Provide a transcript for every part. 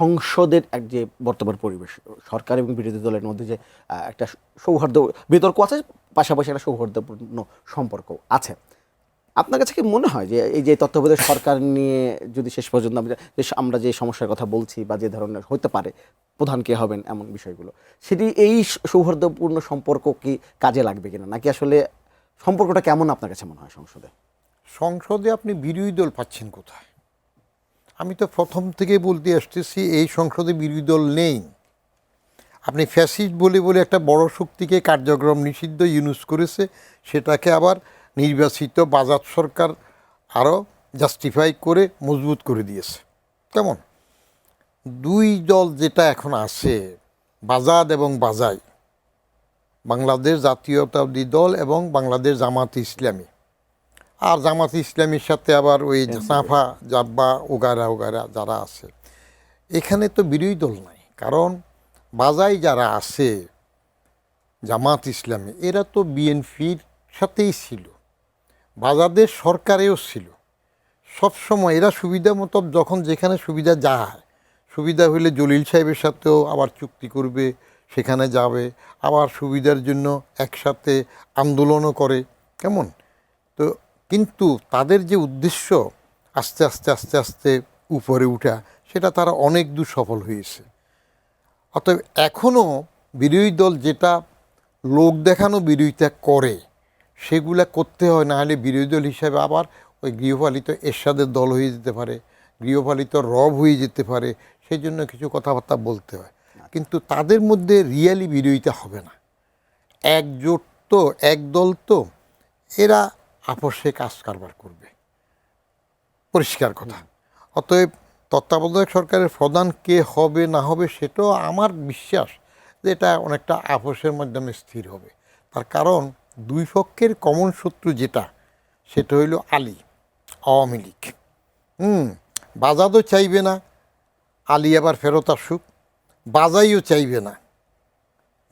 সংসদের এক যে বর্তমান পরিবেশ, সরকার এবং বিরোধী দলের মধ্যে যে একটা সৌহার্দ্য বিতর্ক আছে, পাশাপাশি একটা সৌহার্দ্যপূর্ণ সম্পর্ক আছে, আপনার কাছে কি মনে হয় যে এই যে তত্ত্বাবধায়ক সরকার নিয়ে যদি শেষ পর্যন্ত আমরা যে সমস্যার কথা বলছি বা যে ধরনের হতে পারে, প্রধান কে হবেন এমন বিষয়গুলো, সেটি এই সৌহার্দ্যপূর্ণ সম্পর্ক কি কাজে লাগবে কিনা, নাকি আসলে সম্পর্কটা কেমন আপনার কাছে মনে হয় সংসদে? সংসদে আপনি বিরোধী দল পাচ্ছেন কোথায়? আমি তো প্রথম থেকে বলতে আসতেছি এই সংসদে বিরোধী দল নেই। আপনি ফ্যাসিস্ট বলে বলে একটা বড় শক্তিকে কার্যক্রম নিষিদ্ধ ইউনুস করেছে, সেটাকে আবার নির্বাচিত বাজাজ সরকার আরও জাস্টিফাই করে মজবুত করে দিয়েছে। কেমন দুই দল যেটা এখন আছে, বাজাদ এবং বাজাই, বাংলাদেশ জাতীয়তাবাদী দল এবং বাংলাদেশ জামাত ইসলামী, আর জামাত ইসলামীর সাথে আবার ওই সাফা জাব্বা ওগারা ওগারা যারা আছে, এখানে তো বিরোধী দল নাই। কারণ বাজাই যারা আছে জামাত ইসলামী, এরা তো বিএনপির সাথেই ছিল, বাজাদের সরকারেও ছিল সবসময়। এরা সুবিধা মতো যখন যেখানে সুবিধা যায়, সুবিধা হইলে জলিল সাহেবের সাথেও আবার চুক্তি করবে, সেখানে যাবে, আবার সুবিধার জন্য একসাথে আন্দোলনও করে। কেমন তো, কিন্তু তাদের যে উদ্দেশ্য আস্তে আস্তে আস্তে আস্তে উপরে উঠা, সেটা তারা অনেক দূর সফল হয়েছে। অতএব এখনও বিরোধী দল যেটা লোক দেখানো বিরোধিতা করে, সেগুলা করতে হয়, না হলে বিরোধী দল হিসাবে আবার ওই গৃহপালিত এরশাদের দল হয়ে যেতে পারে, গৃহপালিত রব হয়ে যেতে পারে। সেই জন্য কিছু কথাবার্তা বলতে হয়, কিন্তু তাদের মধ্যে রিয়েলি বিরোধিতা হবে না। একজোট তো, একদল তো, এরা আপোষে কাজ কারবার করবে, পরিষ্কার কথা। অতএব তত্ত্বাবধায়ক সরকারের প্রধান কে হবে না হবে, সেটাও আমার বিশ্বাস যে এটা অনেকটা আপোষের মাধ্যমে স্থির হবে। তার কারণ দুই পক্ষের কমন শত্রু যেটা, সেটা হইল আলী, আওয়ামী লীগ। বাজাদও চাইবে না আলী আবার ফেরত আসুক, বাজাইও চাইবে না,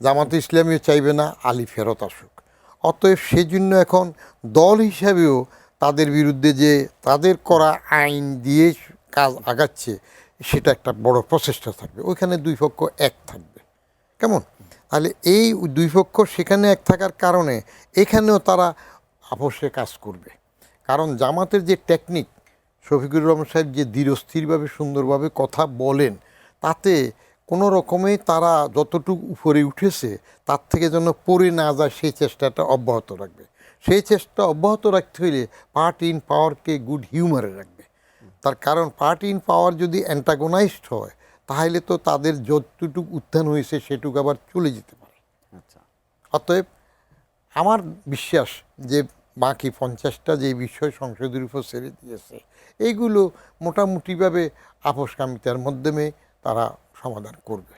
জামাত ইসলামীও চাইবে না আলী ফেরত আসুক। অতএব সেজন্য এখন দল হিসাবেও তাদের বিরুদ্ধে যে তাদের করা আইন দিয়ে কাজ আগাচ্ছে, সেটা একটা বড় প্রচেষ্টা থাকবে। ওইখানে দুই পক্ষ এক থাকবে। কেমন তাহলে এই দুই পক্ষ সেখানে এক থাকার কারণে এখানেও তারা আপোষে কাজ করবে। কারণ জামাতের যে টেকনিক, শফিকুর রহমান সাহেব যে ধীরস্থিরভাবে সুন্দরভাবে কথা বলেন, তাতে কোনো রকমে তারা যতটুকু উপরে উঠেছে তার থেকে যেন পড়ে না যায়, সেই চেষ্টাটা অব্যাহত রাখবে। সেই চেষ্টা অব্যাহত রাখতে হইলে পার্টি ইন পাওয়ারকে গুড হিউমারে রাখবে। তার কারণ পার্টি ইন পাওয়ার যদি অ্যান্টাগোনাইজড হয়, তাহলে তো তাদের যতটুকু উত্থান হয়েছে সেটুকু আবার চলে যেতে পারে। আচ্ছা, অতএব আমার বিশ্বাস যে বাকি 50টা যে বিষয় সংসদের উপর ছেড়ে দিয়েছে, এইগুলো মোটামুটিভাবে আপোষকামিতার মাধ্যমে তারা সমাধান করবে।